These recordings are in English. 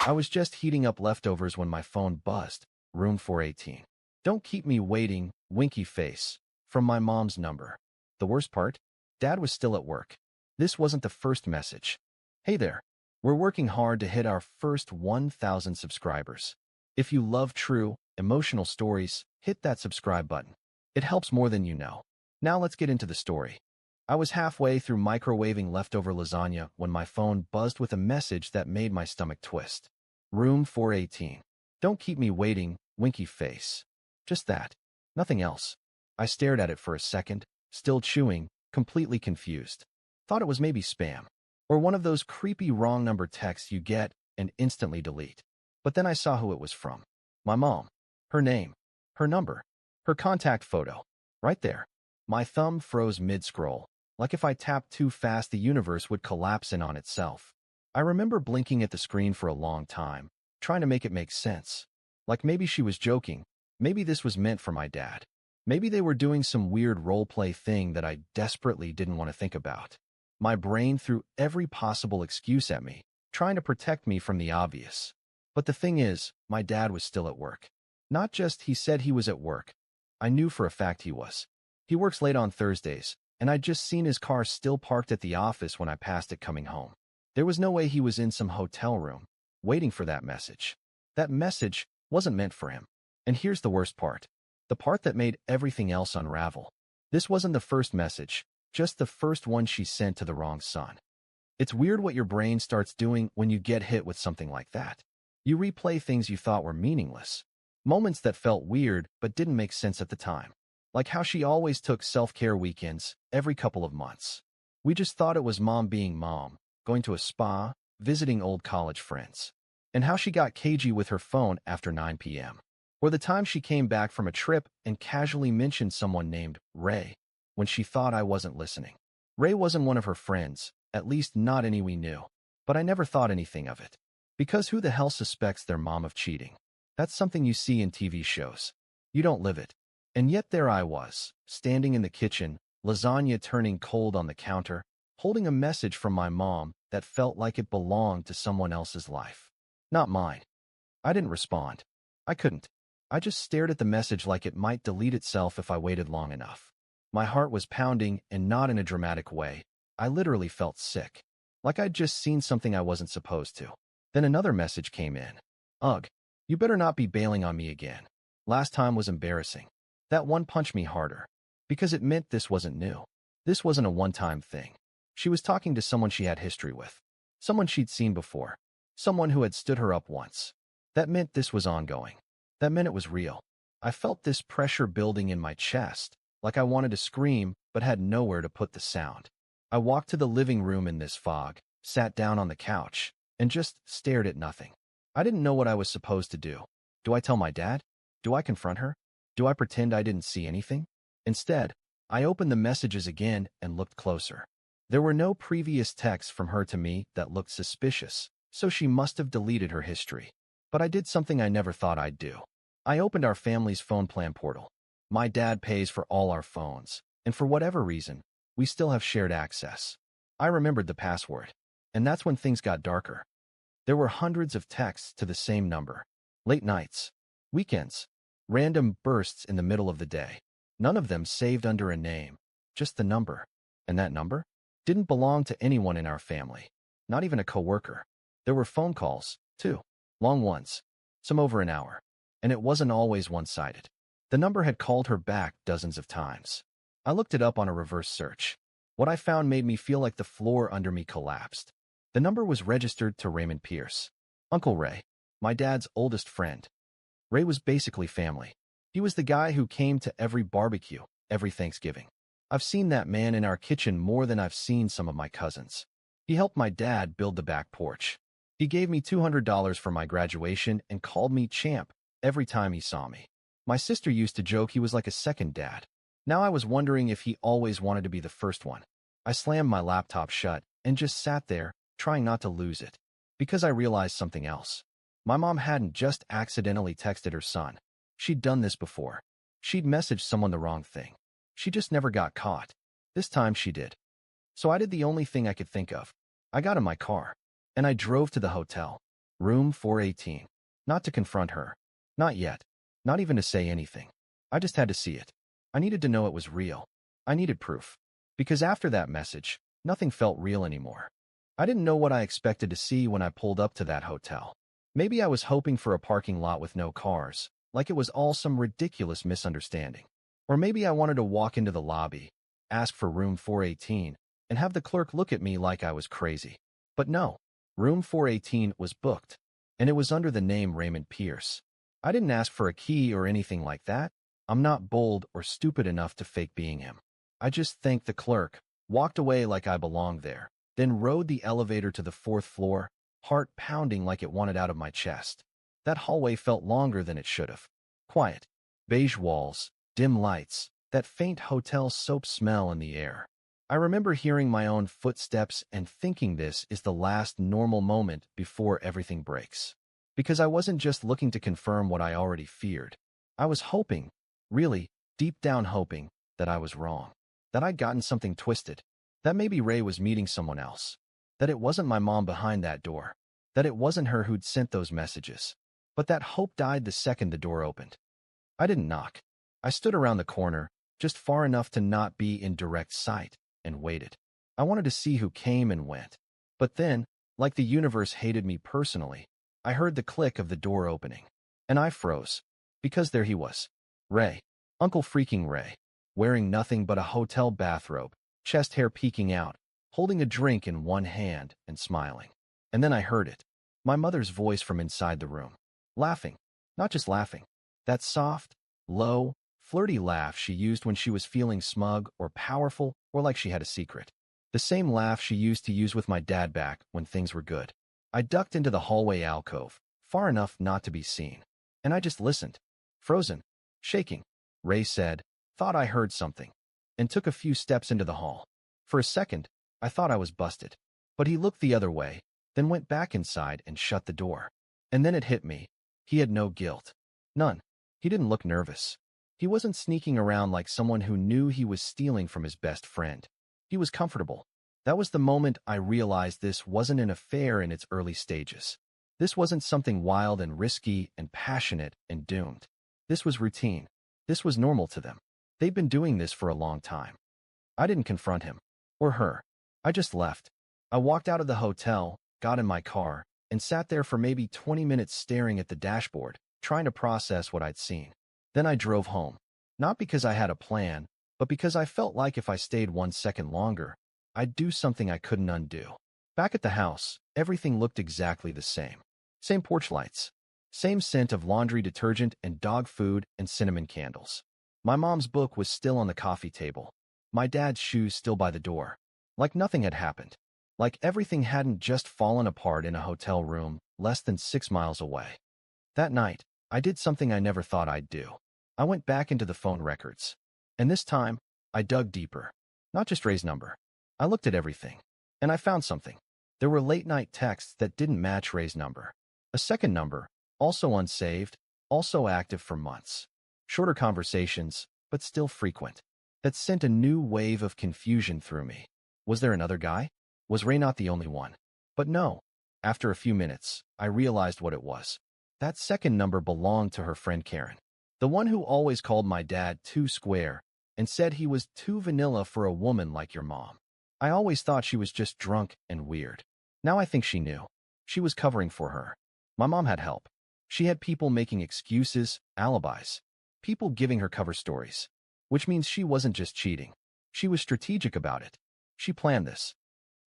I was just heating up leftovers when my phone buzzed. Room 418. Don't keep me waiting, winky face. From my mom's number. The worst part? Dad was still at work. This wasn't the first message. Hey there. We're working hard to hit our first 1,000 subscribers. If you love true, emotional stories, hit that subscribe button. It helps more than you know. Now let's get into the story. I was halfway through microwaving leftover lasagna when my phone buzzed with a message that made my stomach twist. Room 418. Don't keep me waiting, winky face. Just that. Nothing else. I stared at it for a second, still chewing, completely confused. Thought it was maybe spam. Or one of those creepy wrong number texts you get and instantly delete. But then I saw who it was from. My mom. Her name. Her number. Her contact photo. Right there. My thumb froze mid-scroll. Like if I tapped too fast the universe would collapse in on itself. I remember blinking at the screen for a long time, trying to make it make sense. Like maybe she was joking. Maybe this was meant for my dad. Maybe they were doing some weird role-play thing that I desperately didn't want to think about. My brain threw every possible excuse at me, trying to protect me from the obvious. But the thing is, my dad was still at work. Not just he said he was at work. I knew for a fact he was. He works late on Thursdays, and I'd just seen his car still parked at the office when I passed it coming home. There was no way he was in some hotel room, waiting for that message. That message wasn't meant for him. And here's the worst part. The part that made everything else unravel. This wasn't the first message, just the first one she sent to the wrong son. It's weird what your brain starts doing when you get hit with something like that. You replay things you thought were meaningless. Moments that felt weird but didn't make sense at the time. Like how she always took self-care weekends every couple of months. We just thought it was mom being mom, going to a spa, visiting old college friends. And how she got cagey with her phone after 9 p.m. Or the time she came back from a trip and casually mentioned someone named Ray when she thought I wasn't listening. Ray wasn't one of her friends, at least not any we knew. But I never thought anything of it. Because who the hell suspects their mom of cheating? That's something you see in TV shows. You don't live it. And yet there I was, standing in the kitchen, lasagna turning cold on the counter, holding a message from my mom that felt like it belonged to someone else's life. Not mine. I didn't respond. I couldn't. I just stared at the message like it might delete itself if I waited long enough. My heart was pounding, and not in a dramatic way. I literally felt sick. Like I'd just seen something I wasn't supposed to. Then another message came in. Ugh. You better not be bailing on me again. Last time was embarrassing. That one punched me harder. Because it meant this wasn't new. This wasn't a one-time thing. She was talking to someone she had history with. Someone she'd seen before. Someone who had stood her up once. That meant this was ongoing. That meant it was real. I felt this pressure building in my chest, like I wanted to scream, but had nowhere to put the sound. I walked to the living room in this fog, sat down on the couch, and just stared at nothing. I didn't know what I was supposed to do. Do I tell my dad? Do I confront her? Do I pretend I didn't see anything? Instead, I opened the messages again and looked closer. There were no previous texts from her to me that looked suspicious, so she must have deleted her history. But I did something I never thought I'd do. I opened our family's phone plan portal. My dad pays for all our phones, and for whatever reason, we still have shared access. I remembered the password, and that's when things got darker. There were hundreds of texts to the same number. Late nights, weekends, random bursts in the middle of the day. None of them saved under a name, just the number. And that number didn't belong to anyone in our family, not even a coworker. There were phone calls, too. Long ones, some over an hour. And it wasn't always one-sided. The number had called her back dozens of times. I looked it up on a reverse search. What I found made me feel like the floor under me collapsed. The number was registered to Raymond Pierce. Uncle Ray, my dad's oldest friend. Ray was basically family. He was the guy who came to every barbecue, every Thanksgiving. I've seen that man in our kitchen more than I've seen some of my cousins. He helped my dad build the back porch. He gave me $200 for my graduation and called me champ every time he saw me. My sister used to joke he was like a second dad. Now I was wondering if he always wanted to be the first one. I slammed my laptop shut and just sat there, trying not to lose it. Because I realized something else. My mom hadn't just accidentally texted her son. She'd done this before. She'd messaged someone the wrong thing. She just never got caught. This time she did. So I did the only thing I could think of. I got in my car, and I drove to the hotel. Room 418. Not to confront her. Not yet. Not even to say anything. I just had to see it. I needed to know it was real. I needed proof. Because after that message, nothing felt real anymore. I didn't know what I expected to see when I pulled up to that hotel. Maybe I was hoping for a parking lot with no cars, like it was all some ridiculous misunderstanding. Or maybe I wanted to walk into the lobby, ask for room 418, and have the clerk look at me like I was crazy. But no, room 418 was booked, and it was under the name Raymond Pierce. I didn't ask for a key or anything like that. I'm not bold or stupid enough to fake being him. I just thanked the clerk, walked away like I belonged there, then rode the elevator to the 4th floor, heart pounding like it wanted out of my chest. That hallway felt longer than it should have. Quiet. Beige walls, dim lights, that faint hotel soap smell in the air. I remember hearing my own footsteps and thinking this is the last normal moment before everything breaks. Because I wasn't just looking to confirm what I already feared. I was hoping, really, deep down hoping, that I was wrong. That I'd gotten something twisted. That maybe Ray was meeting someone else. That it wasn't my mom behind that door. That it wasn't her who'd sent those messages. But that hope died the second the door opened. I didn't knock. I stood around the corner, just far enough to not be in direct sight, and waited. I wanted to see who came and went. But then, like the universe hated me personally, I heard the click of the door opening. And I froze. Because there he was. Ray. Uncle freaking Ray. Wearing nothing but a hotel bathrobe, chest hair peeking out, holding a drink in one hand and smiling. And then I heard it. My mother's voice from inside the room. Laughing. Not just laughing. That soft, low, flirty laugh she used when she was feeling smug or powerful or like she had a secret. The same laugh she used to use with my dad back when things were good. I ducked into the hallway alcove, far enough not to be seen. And I just listened. Frozen. Shaking. Ray said, "Thought I heard something," and took a few steps into the hall. For a second, I thought I was busted. But he looked the other way, then went back inside and shut the door. And then it hit me. He had no guilt. None. He didn't look nervous. He wasn't sneaking around like someone who knew he was stealing from his best friend. He was comfortable. That was the moment I realized this wasn't an affair in its early stages. This wasn't something wild and risky and passionate and doomed. This was routine. This was normal to them. They'd been doing this for a long time. I didn't confront him. Or her. I just left. I walked out of the hotel, got in my car, and sat there for maybe 20 minutes staring at the dashboard, trying to process what I'd seen. Then I drove home. Not because I had a plan, but because I felt like if I stayed 1 second longer, I'd do something I couldn't undo. Back at the house, everything looked exactly the same. Same porch lights. Same scent of laundry detergent and dog food and cinnamon candles. My mom's book was still on the coffee table. My dad's shoes still by the door. Like nothing had happened. Like everything hadn't just fallen apart in a hotel room less than 6 miles away. That night, I did something I never thought I'd do. I went back into the phone records. And this time, I dug deeper. Not just Ray's number. I looked at everything. And I found something. There were late-night texts that didn't match Ray's number. A second number, also unsaved, also active for months. Shorter conversations, but still frequent. That sent a new wave of confusion through me. Was there another guy? Was Ray not the only one? But no. After a few minutes, I realized what it was. That second number belonged to her friend Karen. The one who always called my dad too square and said he was too vanilla for a woman like your mom. I always thought she was just drunk and weird. Now I think she knew. She was covering for her. My mom had help. She had people making excuses, alibis. People giving her cover stories. Which means she wasn't just cheating. She was strategic about it. She planned this.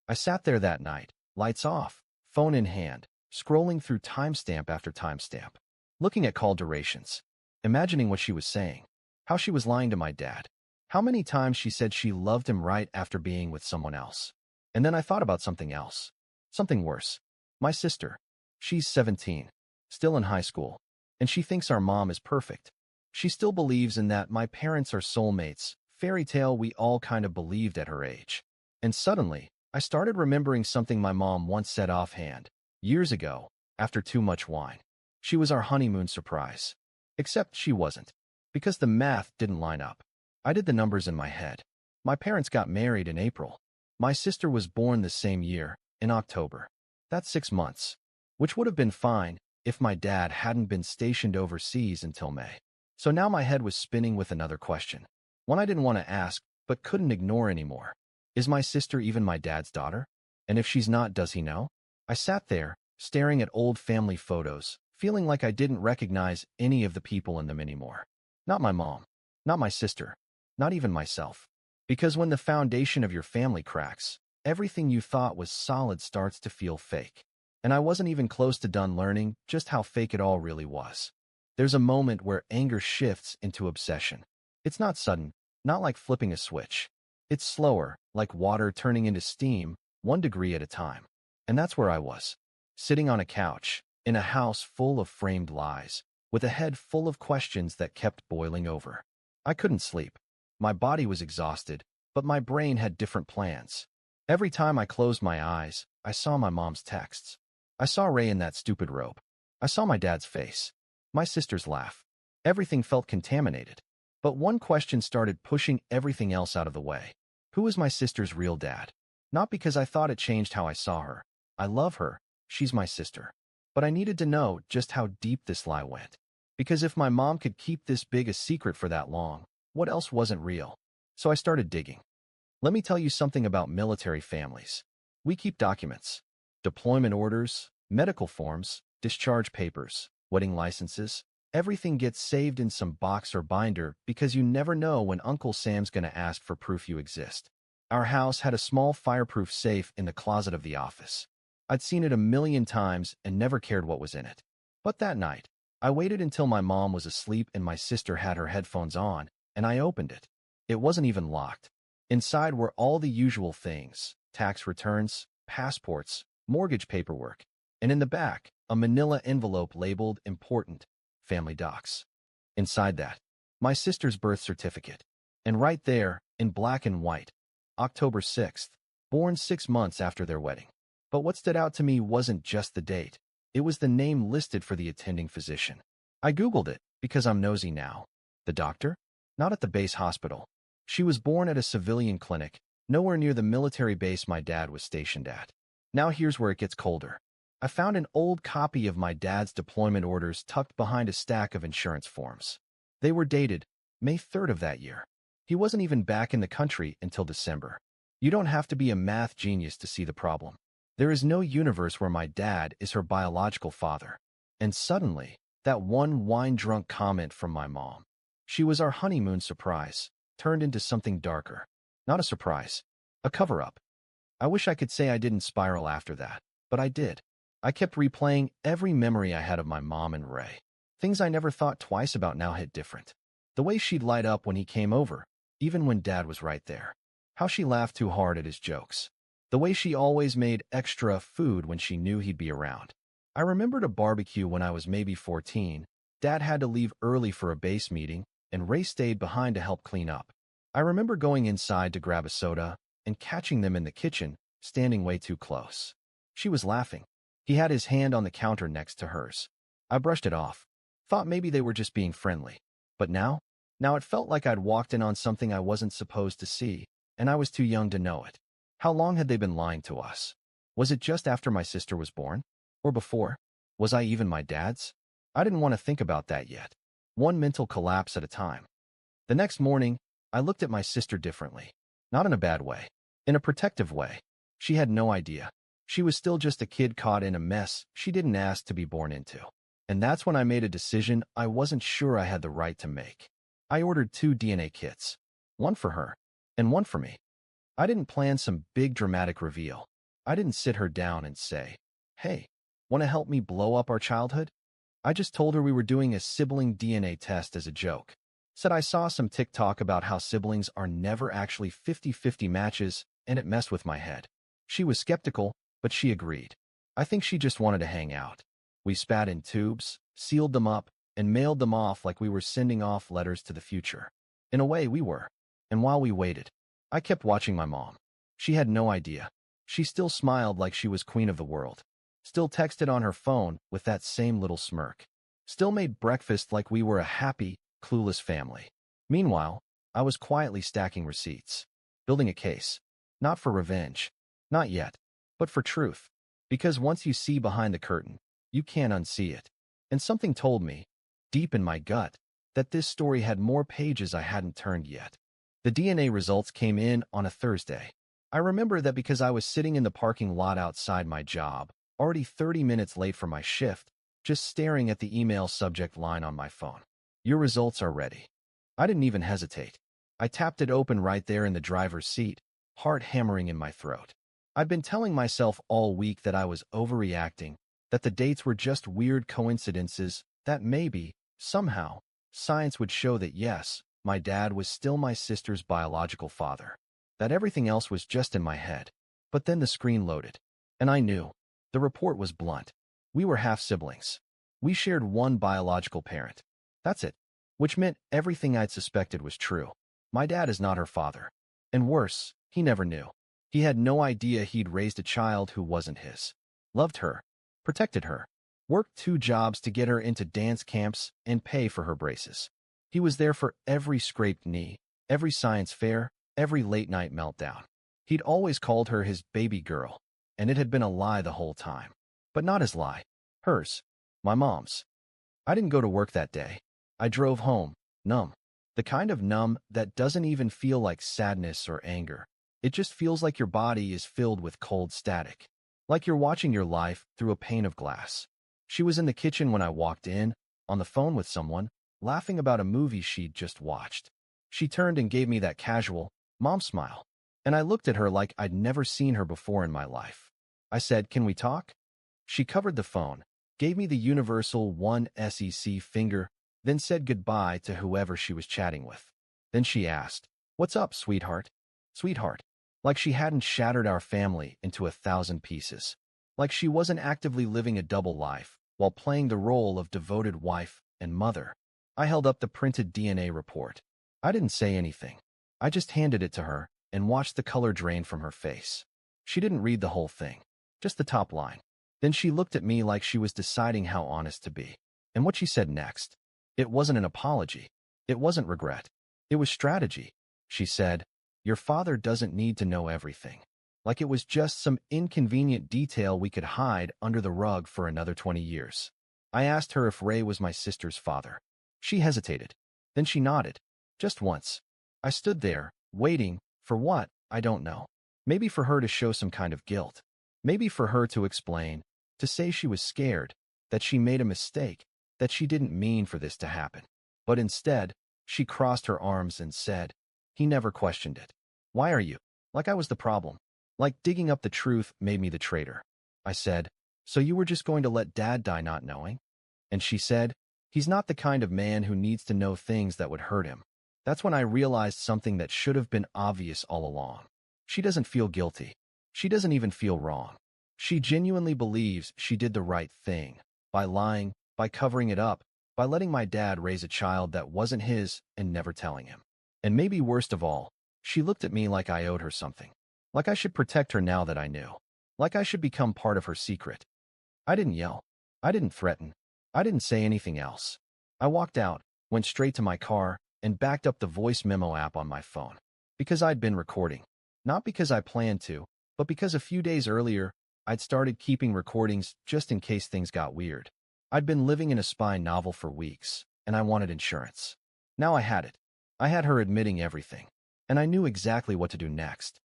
I sat there that night, lights off, phone in hand, scrolling through timestamp after timestamp, looking at call durations, imagining what she was saying, how she was lying to my dad, how many times she said she loved him right after being with someone else. And then I thought about something else, something worse. My sister. She's 17, still in high school, and she thinks our mom is perfect. She still believes in that my parents are soulmates, fairy tale we all kind of believed at her age. And suddenly, I started remembering something my mom once said offhand, years ago, after too much wine. She was our honeymoon surprise. Except she wasn't. Because the math didn't line up. I did the numbers in my head. My parents got married in April. My sister was born the same year, in October. That's 6 months. which would have been fine if my dad hadn't been stationed overseas until May. So now my head was spinning with another question, one I didn't want to ask but couldn't ignore anymore. Is my sister even my dad's daughter? And if she's not, does he know? I sat there, staring at old family photos, feeling like I didn't recognize any of the people in them anymore. Not my mom, not my sister, not even myself. Because when the foundation of your family cracks, everything you thought was solid starts to feel fake. And I wasn't even close to done learning just how fake it all really was. There's a moment where anger shifts into obsession. It's not sudden, not like flipping a switch. It's slower, like water turning into steam, 1 degree at a time. And that's where I was, sitting on a couch, in a house full of framed lies, with a head full of questions that kept boiling over. I couldn't sleep. My body was exhausted, but my brain had different plans. Every time I closed my eyes, I saw my mom's texts. I saw Ray in that stupid robe. I saw my dad's face. My sister's laugh. Everything felt contaminated. But one question started pushing everything else out of the way. Who is my sister's real dad? Not because I thought it changed how I saw her. I love her. She's my sister. But I needed to know just how deep this lie went. Because if my mom could keep this big a secret for that long, what else wasn't real? So I started digging. Let me tell you something about military families. We keep documents, deployment orders, medical forms, discharge papers, wedding licenses. Everything gets saved in some box or binder because you never know when Uncle Sam's going to ask for proof you exist. Our house had a small fireproof safe in the closet of the office. I'd seen it 1,000,000 times and never cared what was in it. But that night, I waited until my mom was asleep and my sister had her headphones on, and I opened it. It wasn't even locked. Inside were all the usual things: tax returns, passports, mortgage paperwork, and in the back, a manila envelope labeled Important, Family Docs. Inside that, my sister's birth certificate. And right there, in black and white, October 6th, born 6 months after their wedding. But what stood out to me wasn't just the date. It was the name listed for the attending physician. I Googled it because I'm nosy now. The doctor? Not at the base hospital. She was born at a civilian clinic, nowhere near the military base my dad was stationed at. Now here's where it gets colder. I found an old copy of my dad's deployment orders tucked behind a stack of insurance forms. They were dated May 3rd of that year. He wasn't even back in the country until December. You don't have to be a math genius to see the problem. There is no universe where my dad is her biological father. And suddenly, that one wine-drunk comment from my mom, she was our honeymoon surprise, turned into something darker. Not a surprise, a cover-up. I wish I could say I didn't spiral after that, but I did. I kept replaying every memory I had of my mom and Ray. Things I never thought twice about now hit different. The way she'd light up when he came over, even when Dad was right there. How she laughed too hard at his jokes. The way she always made extra food when she knew he'd be around. I remembered a barbecue when I was maybe 14. Dad had to leave early for a base meeting, and Ray stayed behind to help clean up. I remember going inside to grab a soda and catching them in the kitchen, standing way too close. She was laughing. He had his hand on the counter next to hers. I brushed it off. Thought maybe they were just being friendly. But now it felt like I'd walked in on something I wasn't supposed to see, and I was too young to know it. How long had they been lying to us? Was it just after my sister was born? Or before? Was I even my dad's? I didn't want to think about that yet. One mental collapse at a time. The next morning, I looked at my sister differently. Not in a bad way. In a protective way. She had no idea. She was still just a kid caught in a mess she didn't ask to be born into. And that's when I made a decision I wasn't sure I had the right to make. I ordered 2 DNA kits. One for her, and one for me. I didn't plan some big dramatic reveal. I didn't sit her down and say, "Hey, want to help me blow up our childhood?" I just told her we were doing a sibling DNA test as a joke. Said I saw some TikTok about how siblings are never actually 50-50 matches, and it messed with my head. She was skeptical, but she agreed. I think she just wanted to hang out. We spat in tubes, sealed them up, and mailed them off like we were sending off letters to the future. In a way, we were. And while we waited, I kept watching my mom. She had no idea. She still smiled like she was queen of the world. Still texted on her phone with that same little smirk. Still made breakfast like we were a happy, clueless family. Meanwhile, I was quietly stacking receipts. Building a case. Not for revenge. Not yet. But for truth. Because once you see behind the curtain, You can't unsee it. And something told me, deep in my gut, that this story had more pages I hadn't turned yet. The DNA results came in on a Thursday. I remember that because I was sitting in the parking lot outside my job, already 30 minutes late for my shift, just staring at the email subject line on my phone. Your results are ready. I didn't even hesitate. I tapped it open right there in the driver's seat, heart hammering in my throat. I'd been telling myself all week that I was overreacting, that the dates were just weird coincidences, that maybe, somehow, science would show that yes, my dad was still my sister's biological father, that everything else was just in my head. But then the screen loaded, and I knew. The report was blunt. We were half-siblings. We shared one biological parent. That's it. Which meant everything I'd suspected was true. My dad is not her father. And worse, he never knew. He had no idea he'd raised a child who wasn't his. Loved her. Protected her. Worked 2 jobs to get her into dance camps and pay for her braces. He was there for every scraped knee, every science fair, every late-night meltdown. He'd always called her his baby girl, and it had been a lie the whole time. But not his lie. Hers. My mom's. I didn't go to work that day. I drove home, numb. The kind of numb that doesn't even feel like sadness or anger. It just feels like your body is filled with cold static. Like you're watching your life through a pane of glass. She was in the kitchen when I walked in, on the phone with someone, laughing about a movie she'd just watched. She turned and gave me that casual, mom smile. And I looked at her like I'd never seen her before in my life. I said, "Can we talk?" She covered the phone, gave me the universal 1 SEC finger, then said goodbye to whoever she was chatting with. Then she asked, "What's up, sweetheart?" Sweetheart. Like she hadn't shattered our family into 1,000 pieces. Like she wasn't actively living a double life while playing the role of devoted wife and mother. I held up the printed DNA report. I didn't say anything. I just handed it to her and watched the color drain from her face. She didn't read the whole thing, just the top line. Then she looked at me like she was deciding how honest to be. And what she said next. It wasn't an apology. It wasn't regret. It was strategy. She said, "Your father doesn't need to know everything." Like it was just some inconvenient detail we could hide under the rug for another 20 years. I asked her if Ray was my sister's father. She hesitated. Then she nodded. Just once. I stood there, waiting, for what, I don't know. Maybe for her to show some kind of guilt. Maybe for her to explain, to say she was scared, that she made a mistake, that she didn't mean for this to happen. But instead, she crossed her arms and said, "He never questioned it. Why are you?" Like I was the problem. Like digging up the truth made me the traitor. I said, "So you were just going to let Dad die not knowing?" And she said, "He's not the kind of man who needs to know things that would hurt him." That's when I realized something that should have been obvious all along. She doesn't feel guilty. She doesn't even feel wrong. She genuinely believes she did the right thing, by lying, by covering it up, by letting my dad raise a child that wasn't his and never telling him. And maybe worst of all, she looked at me like I owed her something. Like I should protect her now that I knew. Like I should become part of her secret. I didn't yell. I didn't threaten. I didn't say anything else. I walked out, went straight to my car, and backed up the voice memo app on my phone. Because I'd been recording. Not because I planned to, but because a few days earlier, I'd started keeping recordings just in case things got weird. I'd been living in a spy novel for weeks, and I wanted insurance. Now I had it. I had her admitting everything, and I knew exactly what to do next.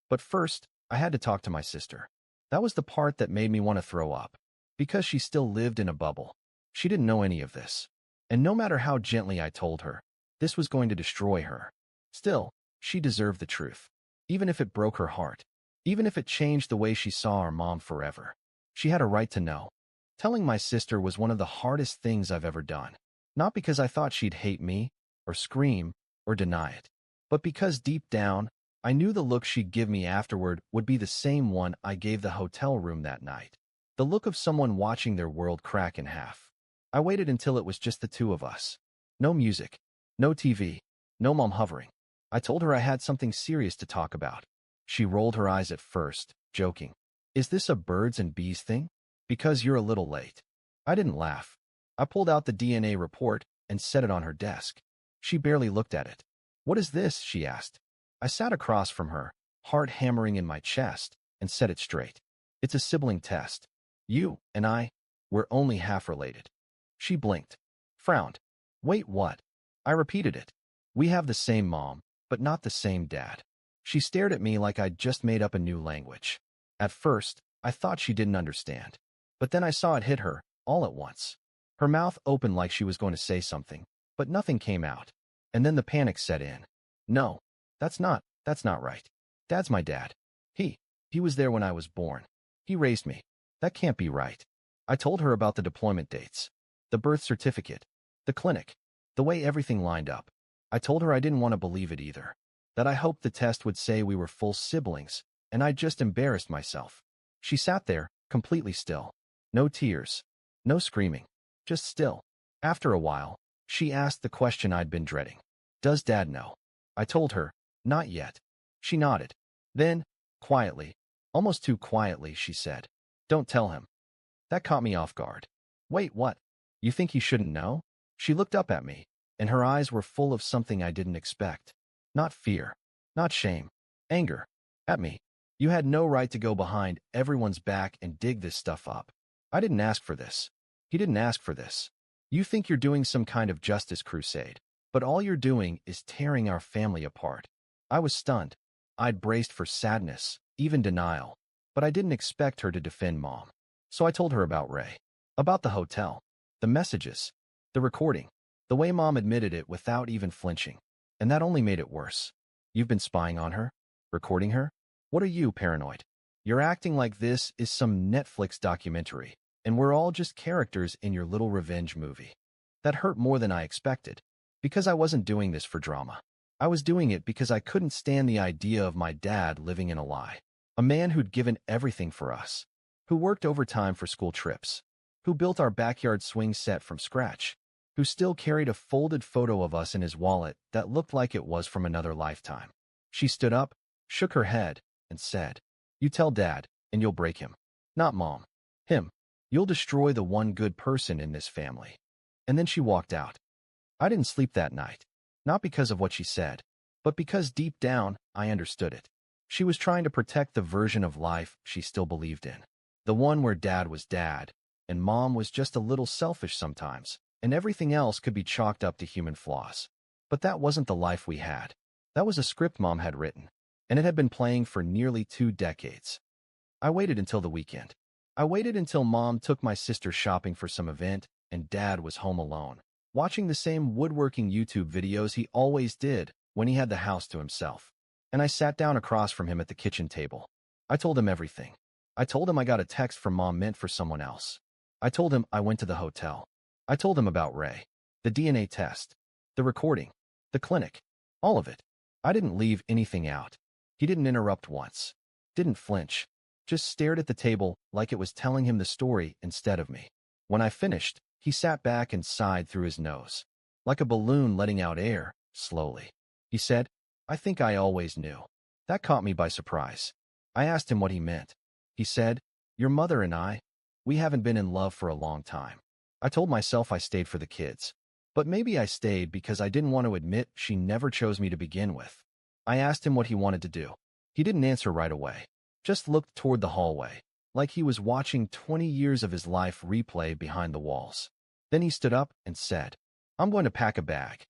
But first, I had to talk to my sister. That was the part that made me want to throw up. Because she still lived in a bubble. She didn't know any of this. And no matter how gently I told her, this was going to destroy her. Still, she deserved the truth. Even if it broke her heart. Even if it changed the way she saw our mom forever. She had a right to know. Telling my sister was one of the hardest things I've ever done. Not because I thought she'd hate me, or scream, or deny it. But because deep down, I knew the look she'd give me afterward would be the same one I gave the hotel room that night. The look of someone watching their world crack in half. I waited until it was just the two of us. No music. No TV. No mom hovering. I told her I had something serious to talk about. She rolled her eyes at first, joking. "Is this a birds and bees thing? Because you're a little late." I didn't laugh. I pulled out the DNA report and set it on her desk. She barely looked at it. "What is this?" she asked. I sat across from her, heart hammering in my chest, and set it straight. "It's a sibling test. You and I, We're only half related. She blinked, frowned. Wait, what? I repeated it. We have the same mom, but not the same dad. She stared at me like I'd just made up a new language. At first, I thought she didn't understand. But then I saw it hit her, all at once. Her mouth opened like she was going to say something, but nothing came out. And then the panic set in. No, that's not right. Dad's my dad. He was there when I was born. He raised me. That can't be right. I told her about the deployment dates, the birth certificate, the clinic, the way everything lined up. I told her I didn't want to believe it either, that I hoped the test would say we were full siblings, and I just embarrassed myself. She sat there, completely still. No tears, no screaming, just still. After a while, she asked the question I'd been dreading. Does Dad know? I told her, not yet. She nodded. Then, quietly, almost too quietly, she said, don't tell him. That caught me off guard. Wait, what? You think he shouldn't know? She looked up at me, and her eyes were full of something I didn't expect. Not fear, not shame, anger. At me. You had no right to go behind everyone's back and dig this stuff up. I didn't ask for this. He didn't ask for this. You think you're doing some kind of justice crusade, but all you're doing is tearing our family apart. I was stunned. I'd braced for sadness, even denial, but I didn't expect her to defend Mom. So I told her about Ray, about the hotel, the messages, the recording, the way Mom admitted it without even flinching. And that only made it worse. You've been spying on her? Recording her? What are you, paranoid? You're acting like this is some Netflix documentary, and we're all just characters in your little revenge movie. That hurt more than I expected, because I wasn't doing this for drama. I was doing it because I couldn't stand the idea of my dad living in a lie. A man who'd given everything for us, who worked overtime for school trips, who built our backyard swing set from scratch, who still carried a folded photo of us in his wallet that looked like it was from another lifetime. She stood up, shook her head, and said, You tell Dad, and you'll break him. Not Mom. Him. You'll destroy the one good person in this family. And then she walked out. I didn't sleep that night. Not because of what she said, but because deep down, I understood it. She was trying to protect the version of life she still believed in. The one where Dad was Dad, and Mom was just a little selfish sometimes, and everything else could be chalked up to human flaws. But that wasn't the life we had. That was a script Mom had written, and it had been playing for nearly 2 decades. I waited until the weekend. I waited until Mom took my sister shopping for some event, and Dad was home alone, watching the same woodworking YouTube videos he always did when he had the house to himself. And I sat down across from him at the kitchen table. I told him everything. I told him I got a text from Mom meant for someone else. I told him I went to the hotel. I told him about Ray, the DNA test, the recording, the clinic, all of it. I didn't leave anything out. He didn't interrupt once, didn't flinch, just stared at the table like it was telling him the story instead of me. When I finished, he sat back and sighed through his nose, like a balloon letting out air, slowly. He said, I think I always knew. That caught me by surprise. I asked him what he meant. He said, Your mother and I, we haven't been in love for a long time. I told myself I stayed for the kids. But maybe I stayed because I didn't want to admit she never chose me to begin with. I asked him what he wanted to do. He didn't answer right away, just looked toward the hallway, like he was watching 20 years of his life replay behind the walls. Then he stood up and said, I'm going to pack a bag.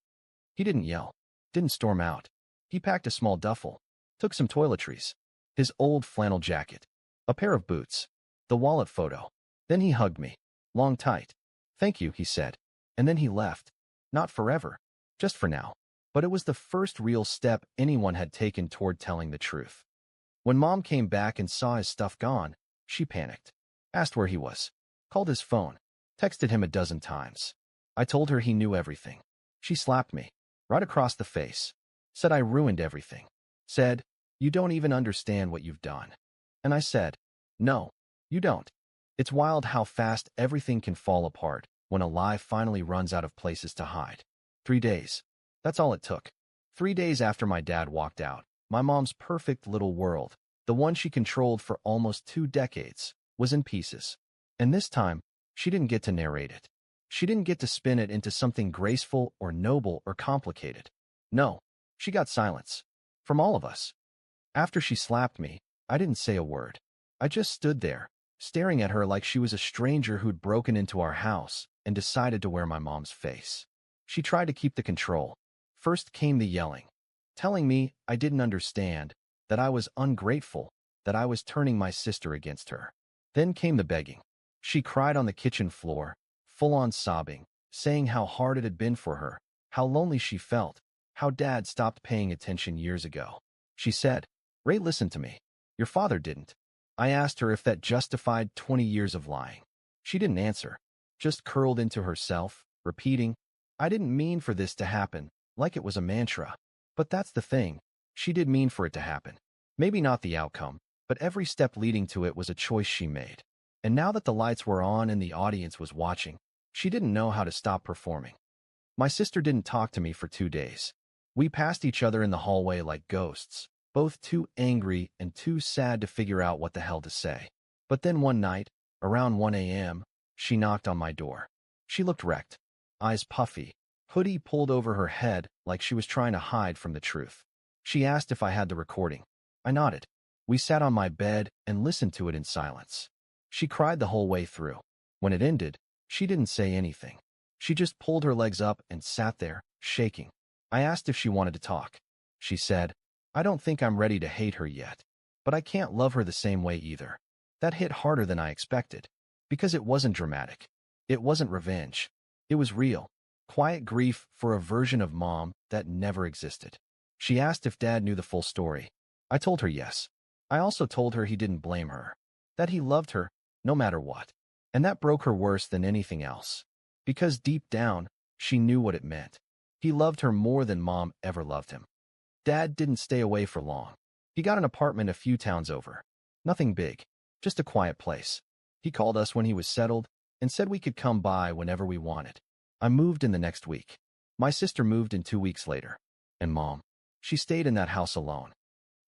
He didn't yell, didn't storm out. He packed a small duffel, took some toiletries, his old flannel jacket, a pair of boots, the wallet photo. Then he hugged me, long tight. Thank you, he said. And then he left. Not forever, just for now. But it was the first real step anyone had taken toward telling the truth. When Mom came back and saw his stuff gone, she panicked, asked where he was, called his phone, texted him a dozen times. I told her he knew everything. She slapped me, right across the face, said I ruined everything, said, You don't even understand what you've done. And I said, No, you don't. It's wild how fast everything can fall apart when a lie finally runs out of places to hide. 3 days. That's all it took. 3 days after my dad walked out, my mom's perfect little world, the one she controlled for almost 2 decades, was in pieces. And this time, she didn't get to narrate it. She didn't get to spin it into something graceful or noble or complicated. No, she got silence. From all of us. After she slapped me, I didn't say a word. I just stood there, staring at her like she was a stranger who'd broken into our house and decided to wear my mom's face. She tried to keep the control. First came the yelling, telling me I didn't understand, that I was ungrateful, that I was turning my sister against her. Then came the begging. She cried on the kitchen floor, full-on sobbing, saying how hard it had been for her, how lonely she felt, how Dad stopped paying attention years ago. She said, "Ray, listen to me. Your father didn't." I asked her if that justified 20 years of lying. She didn't answer, just curled into herself, repeating, "I didn't mean for this to happen," like it was a mantra. But that's the thing. She did mean for it to happen. Maybe not the outcome, but every step leading to it was a choice she made. And now that the lights were on and the audience was watching, she didn't know how to stop performing. My sister didn't talk to me for 2 days. We passed each other in the hallway like ghosts, both too angry and too sad to figure out what the hell to say. But then one night, around 1 a.m., she knocked on my door. She looked wrecked, eyes puffy, hoodie pulled over her head like she was trying to hide from the truth. She asked if I had the recording. I nodded. We sat on my bed and listened to it in silence. She cried the whole way through. When it ended, she didn't say anything. She just pulled her legs up and sat there, shaking. I asked if she wanted to talk. She said, "I don't think I'm ready to hate her yet, but I can't love her the same way either." That hit harder than I expected, because it wasn't dramatic. It wasn't revenge. It was real, quiet grief for a version of Mom that never existed. She asked if Dad knew the full story. I told her yes. I also told her he didn't blame her, that he loved her, no matter what. And that broke her worse than anything else, because deep down, she knew what it meant. He loved her more than Mom ever loved him. Dad didn't stay away for long. He got an apartment a few towns over. Nothing big, just a quiet place. He called us when he was settled and said we could come by whenever we wanted. I moved in the next week. My sister moved in 2 weeks later. And Mom, she stayed in that house alone.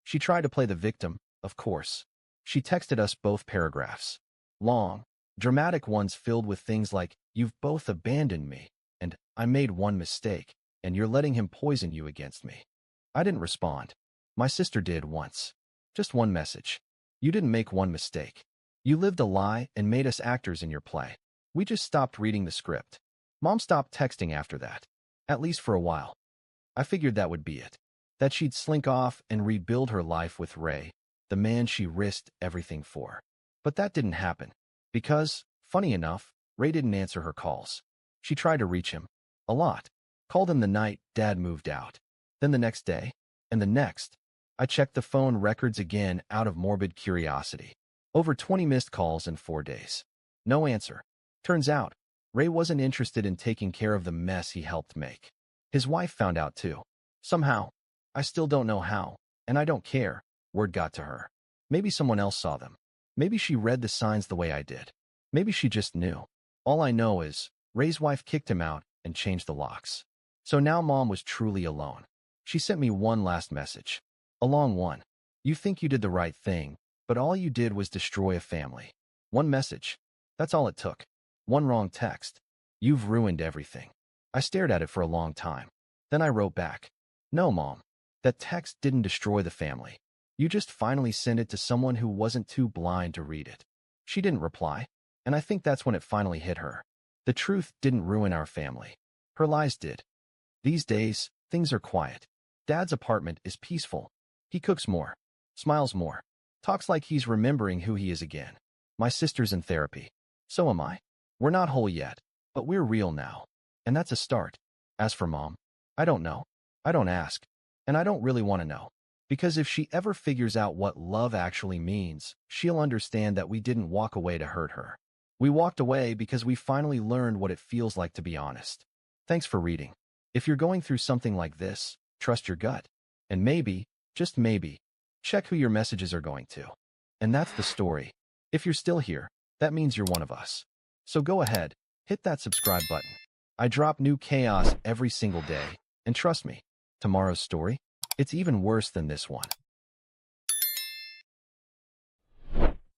She tried to play the victim, of course. She texted us both paragraphs. Long, dramatic ones filled with things like, "You've both abandoned me," and "I made one mistake, and you're letting him poison you against me." I didn't respond. My sister did once. Just one message. "You didn't make one mistake. You lived a lie and made us actors in your play." We just stopped reading the script. Mom stopped texting after that, at least for a while. I figured that would be it, that she'd slink off and rebuild her life with Ray, the man she risked everything for. But that didn't happen, because, funny enough, Ray didn't answer her calls. She tried to reach him, a lot. Called him the night Dad moved out. Then the next day, and the next. I checked the phone records again out of morbid curiosity. Over 20 missed calls in 4 days. No answer. Turns out, Ray wasn't interested in taking care of the mess he helped make. His wife found out too. Somehow. I still don't know how, and I don't care. Word got to her. Maybe someone else saw them. Maybe she read the signs the way I did. Maybe she just knew. All I know is, Ray's wife kicked him out and changed the locks. So now Mom was truly alone. She sent me one last message. A long one. "You think you did the right thing, but all you did was destroy a family." One message. That's all it took. One wrong text. "You've ruined everything." I stared at it for a long time. Then I wrote back, "No, Mom. That text didn't destroy the family. You just finally sent it to someone who wasn't too blind to read it." She didn't reply, and I think that's when it finally hit her. The truth didn't ruin our family. Her lies did. These days, things are quiet. Dad's apartment is peaceful. He cooks more, smiles more, talks like he's remembering who he is again. My sister's in therapy. So am I. We're not whole yet, but we're real now. And that's a start. As for Mom, I don't know. I don't ask. And I don't really want to know. Because if she ever figures out what love actually means, she'll understand that we didn't walk away to hurt her. We walked away because we finally learned what it feels like to be honest. Thanks for reading. If you're going through something like this, trust your gut. And maybe, just maybe, check who your messages are going to. And that's the story. If you're still here, that means you're one of us. So go ahead, hit that subscribe button. I drop new chaos every single day. And trust me, tomorrow's story, it's even worse than this one.